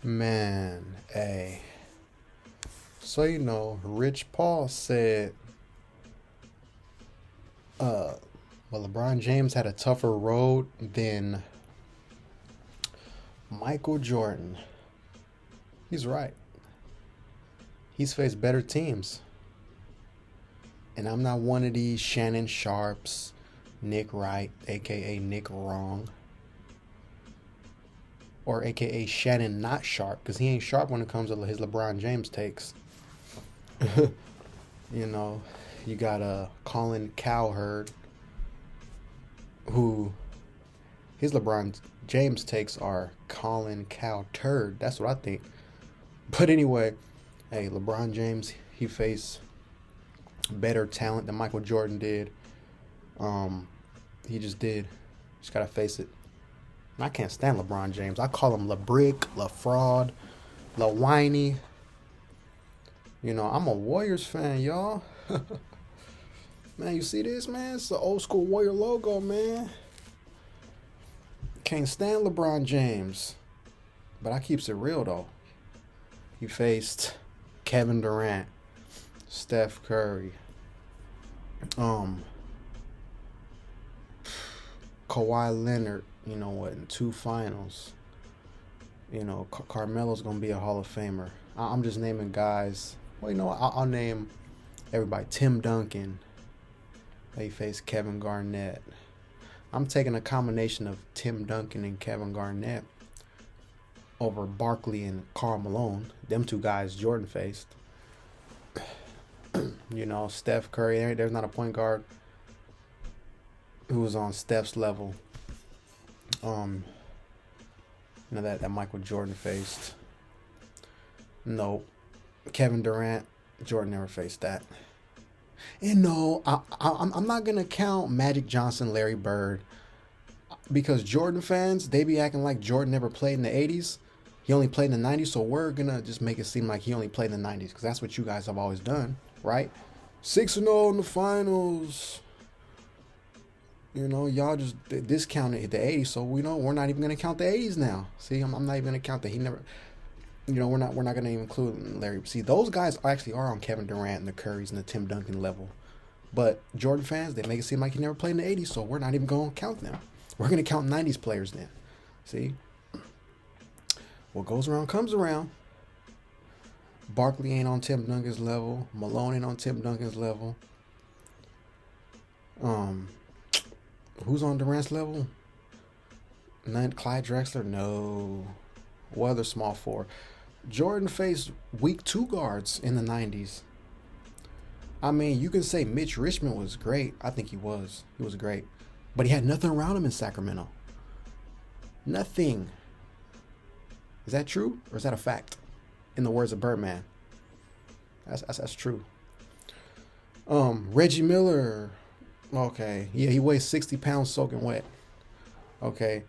Man, hey. So Rich Paul said, uh, well, LeBron James had a tougher road than Michael Jordan. He's right. He's faced better teams. And I'm not one of these Shannon Sharps, Nick Wright, aka Nick Wrong, or aka Shannon Not Sharp, because he ain't sharp when it comes to his LeBron James takes. you know, you got Colin Cowherd, who his LeBron James takes are Colin Cow Turd. That's what I think. But anyway, hey, LeBron James, he faced better talent than Michael Jordan did. He just did. Just gotta face it. And I can't stand LeBron James. I call him LeBrick, LaFraud, LaWhiney. I'm a Warriors fan, y'all. Man, you see this, man? It's the old school Warrior logo, man. Can't stand LeBron James. But I keeps it real, though. He faced Kevin Durant, Steph Curry, Kawhi Leonard, in two finals. Carmelo's going to be a Hall of Famer. I'm just naming guys. Well, I'll name everybody. Tim Duncan. They faced Kevin Garnett. I'm taking a combination of Tim Duncan and Kevin Garnett over Barkley and Karl Malone. Them two guys Jordan faced. Steph Curry. There's not a point guard who was on Steph's level. That Michael Jordan faced. No. Kevin Durant, Jordan never faced that. And no, I'm not going to count Magic Johnson, Larry Bird, because Jordan fans, they be acting like Jordan never played in the 80s. He only played in the 90s, so we're going to just make it seem like he only played in the 90s, because that's what you guys have always done, right? 6-0 in the finals. Y'all just discounted the 80s, so we're not even going to count the 80s now. See, I'm not even going to count that. He never... we're not going to include Larry. See, those guys actually are on Kevin Durant and the Currys and the Tim Duncan level. But Jordan fans, they make it seem like he never played in the 80s, so we're not even going to count them. We're going to count 90s players then. See? What goes around comes around. Barkley ain't on Tim Duncan's level. Malone ain't on Tim Duncan's level. Who's on Durant's level? Clyde Drexler? No. What other small four? Jordan faced weak two guards in the 90s. I mean, you can say Mitch Richmond was great. I think he was. He was great. But he had nothing around him in Sacramento. Nothing. Is that true? Or is that a fact? In the words of Birdman. That's true. Reggie Miller. Okay. Yeah, he weighs 60 pounds soaking wet. Okay.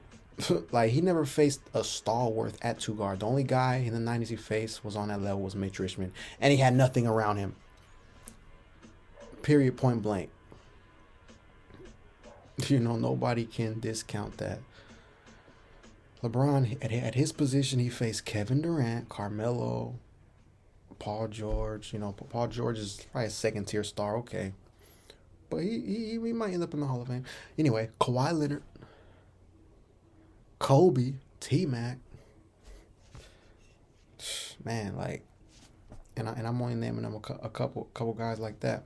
Like, he never faced a stalwart at two guard. The only guy in the 90s he faced was on that level was Mitch Richmond. And he had nothing around him. Period, point blank. Nobody can discount that. LeBron, at his position, he faced Kevin Durant, Carmelo, Paul George. Paul George is probably a second-tier star, okay. But he might end up in the Hall of Fame. Anyway, Kawhi Leonard, Kobe, T-Mac. Man, and I'm only naming them a couple guys like that.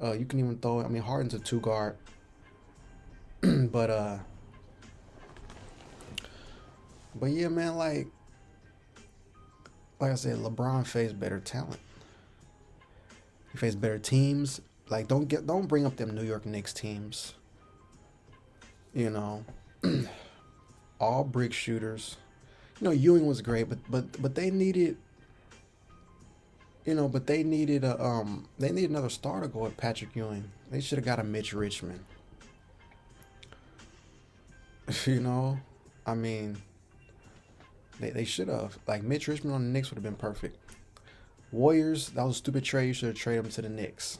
You can even throw, Harden's a two guard, but yeah, man, like I said, LeBron faced better talent. He faced better teams. Like, don't bring up them New York Knicks teams. All brick shooters. Ewing was great, but they needed they needed another star to go with Patrick Ewing. They should have got a Mitch Richmond. They should have. Like, Mitch Richmond on the Knicks would have been perfect. Warriors, that was a stupid trade. You should have traded him to the Knicks,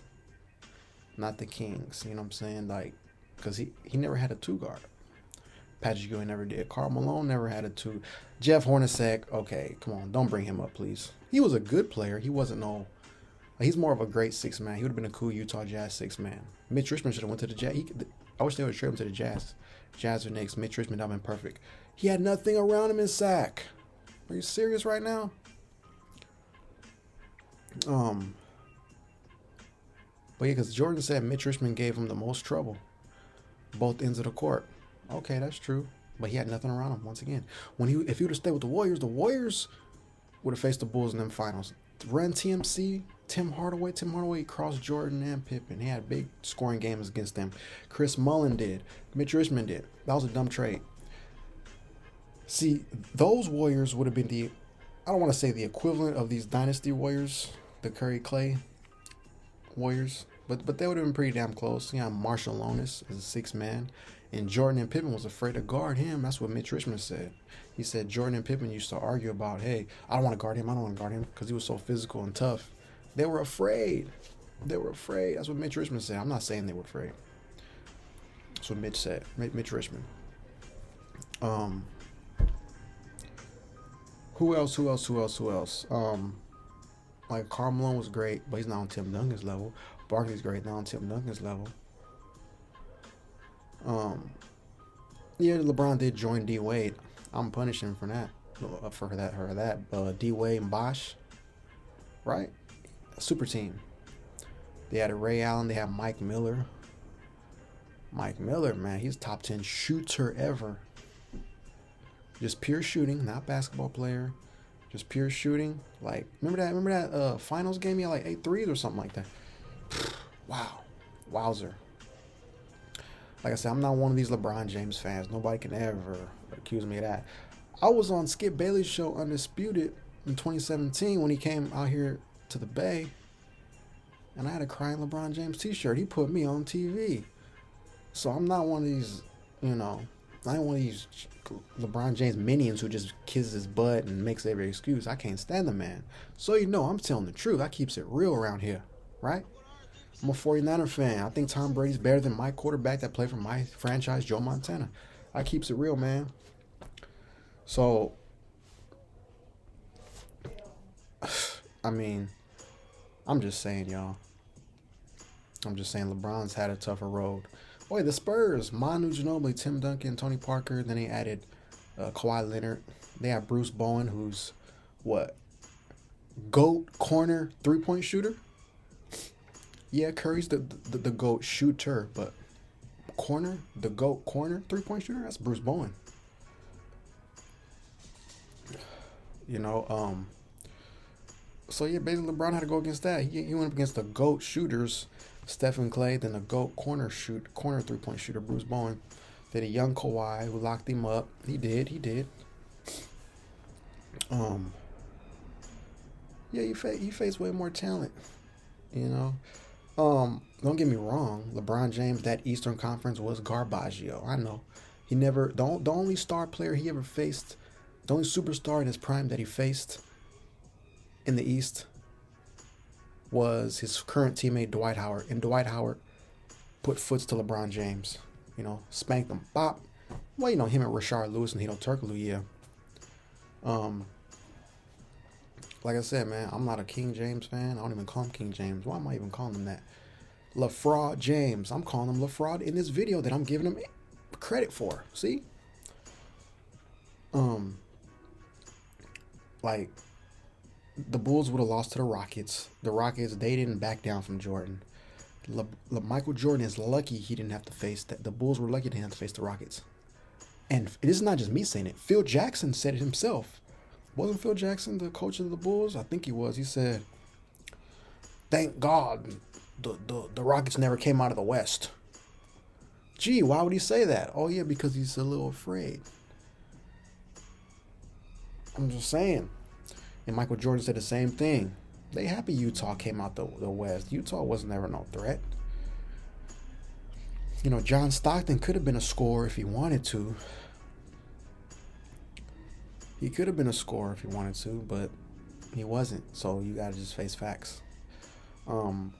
not the Kings. You know what I'm saying? Like, because he never had a two guard. Patrick Ewing never did. Karl Malone never had a 2. Jeff Hornacek, okay, come on, don't bring him up, please. He was a good player. He wasn't no. He's more of a great 6-man. He would have been a cool Utah Jazz 6-man. Mitch Richmond should have went to the Jazz. I wish they would have traded him to the Jazz. Jazz or Knicks. Mitch Richmond would have been perfect. He had nothing around him in sack. Are you serious right now? But yeah, because Jordan said Mitch Richmond gave him the most trouble, both ends of the court. Okay, that's true. But he had nothing around him once again. If he would have stayed with the Warriors would have faced the Bulls in them finals. Run TMC, Tim Hardaway crossed Jordan and Pippen. He had big scoring games against them. Chris Mullin did. Mitch Richmond did. That was a dumb trade. See, those Warriors would have been I don't want to say the equivalent of these Dynasty Warriors, the Curry Clay Warriors, but they would have been pretty damn close. Marshall Lonis is a 6-man, and Jordan and Pippen was afraid to guard him. That's what Mitch Richmond said. He said Jordan and Pippen used to argue about, hey, I don't want to guard him, because he was so physical and tough. They were afraid. That's what Mitch Richmond said. I'm not saying they were afraid. That's what Mitch said. Mitch Richmond. Who else? Like Karl Malone was great, but he's not on Tim Duncan's level. Barkley's great, not on Tim Duncan's level. Yeah, LeBron did join D Wade. I'm punishing him for that. D Wade and Bosh, right? Super team. They had Ray Allen. They had Mike Miller. Mike Miller, man, he's top 10 shooter ever. Just pure shooting, not basketball player. Just pure shooting. Like, remember that finals game? He had like 8 threes or something like that. Wow. Wowzer. Like I said, I'm not one of these LeBron James fans. Nobody can ever accuse me of that. I was on Skip Bayless's show Undisputed in 2017 when he came out here to the Bay. And I had a crying LeBron James t-shirt. He put me on TV. So I'm not one of these, I ain't one of these LeBron James minions who just kisses his butt and makes every excuse. I can't stand the man. So I'm telling the truth. I keeps it real around here, right? I'm a 49er fan. I think Tom Brady's better than my quarterback that played for my franchise, Joe Montana. I keeps it real, man. So, I'm just saying, y'all. I'm just saying LeBron's had a tougher road. Oh, wait, the Spurs, Manu Ginobili, Tim Duncan, Tony Parker. Then they added Kawhi Leonard. They have Bruce Bowen, who's GOAT corner 3-point shooter. Yeah, Curry's the GOAT shooter, but the GOAT corner 3-point shooter, that's Bruce Bowen. So yeah, basically LeBron had to go against that. He went up against the GOAT shooters, Stephen Clay, then the GOAT corner 3-point shooter, Bruce Bowen. Then a young Kawhi who locked him up. He did. Yeah, he faced way more talent. Don't get me wrong. LeBron James, that Eastern Conference was garbaggio. I know. He never the only star player he ever faced, the only superstar in his prime that he faced in the East was his current teammate Dwight Howard. And Dwight Howard put foots to LeBron James. Spanked him. Bop. Well, him and Rashard Lewis and Hedo Turkoglu, yeah. Like I said, man, I'm not a King James fan. I don't even call him King James. Why am I even calling him that? LaFraud James. I'm calling him LaFraud in this video that I'm giving him credit for. See? Like, the Bulls would have lost to the Rockets. The Rockets, they didn't back down from Jordan. Michael Jordan is lucky he didn't have to face that. The Bulls were lucky they didn't have to face the Rockets. And this is not just me saying it. Phil Jackson said it himself. Wasn't Phil Jackson the coach of the Bulls? I think he was. He said, "Thank God the Rockets never came out of the West." Gee, why would he say that? Oh, yeah, because he's a little afraid. I'm just saying. And Michael Jordan said the same thing. They happy Utah came out the West. Utah wasn't ever no threat. John Stockton could have been a scorer if he wanted to. He could have been a scorer if he wanted to, but he wasn't. So you got to just face facts. And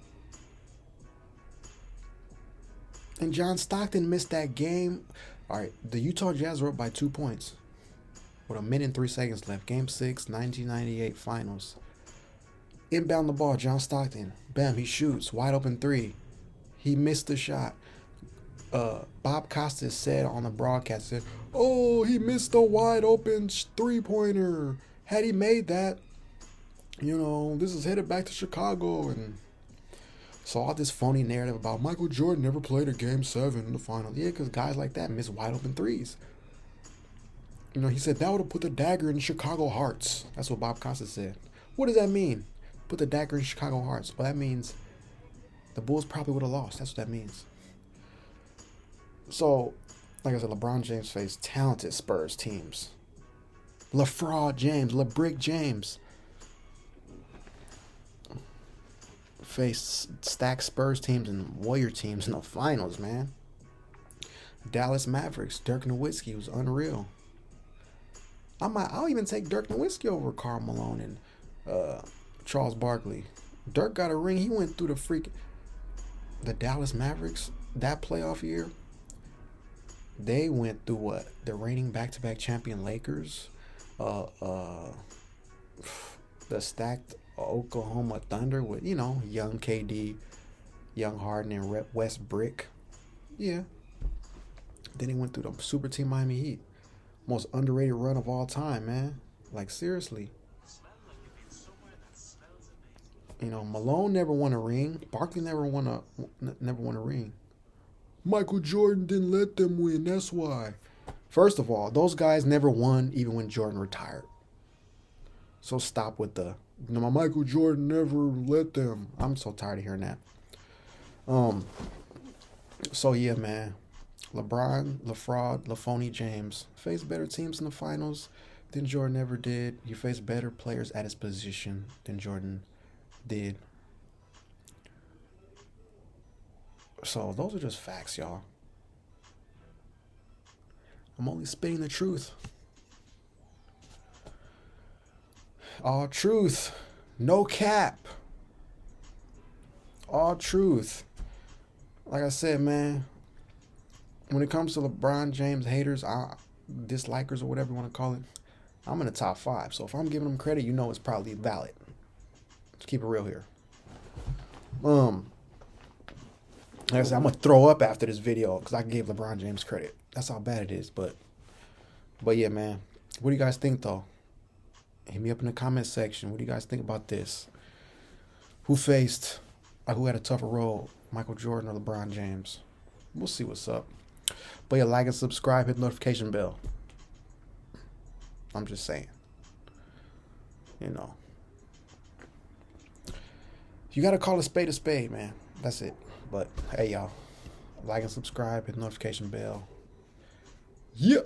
John Stockton missed that game. All right, the Utah Jazz were up by 2 points with a minute and 3 seconds left. Game 6, 1998 finals. Inbound the ball, John Stockton. Bam, he shoots. Wide open three. He missed the shot. Bob Costas said on the broadcast, said, "Oh, he missed a wide open three-pointer. Had he made that, this is headed back to Chicago." And so all this phony narrative about Michael Jordan never played a Game 7 in the finals. Yeah, because guys like that miss wide open threes. He said that would have put the dagger in Chicago hearts. That's what Bob Costas said. What does that mean? Put the dagger in Chicago hearts. Well, that means the Bulls probably would have lost. That's what that means. So, like I said, LeBron James faced talented Spurs teams. LaFraud James, LeBrick James faced stacked Spurs teams and Warrior teams in the finals, man. Dallas Mavericks, Dirk Nowitzki was unreal. I'll even take Dirk Nowitzki over Karl Malone and Charles Barkley. Dirk got a ring. He went through the Dallas Mavericks that playoff year. They went through what? The reigning back-to-back champion Lakers, the stacked Oklahoma Thunder with, young KD, young Harden, and West Brick. Yeah. Then he went through the super team Miami Heat. Most underrated run of all time, man. Like, seriously. Malone never won a ring. Barkley never won a ring. Michael Jordan didn't let them win. That's why. First of all, those guys never won even when Jordan retired. So stop with Michael Jordan never let them. I'm so tired of hearing that. So yeah, man. LeBron, LaFraud, LaFoney James faced better teams in the finals than Jordan ever did. He faced better players at his position than Jordan did. So those are just facts, y'all. I'm only spitting the truth. All truth. No cap. All truth. Like I said, man, when it comes to LeBron James haters, dislikers, or whatever you want to call it, I'm in the top 5. So if I'm giving him credit, it's probably valid. Let's keep it real here. Like I said, I'm going to throw up after this video because I gave LeBron James credit. That's how bad it is. But yeah, man. What do you guys think, though? Hit me up in the comment section. What do you guys think about this? Who had a tougher role, Michael Jordan or LeBron James? We'll see what's up. But yeah, like and subscribe, hit the notification bell. I'm just saying. You got to call a spade, man. That's it. But hey, y'all, like and subscribe, hit the notification bell. Yeah.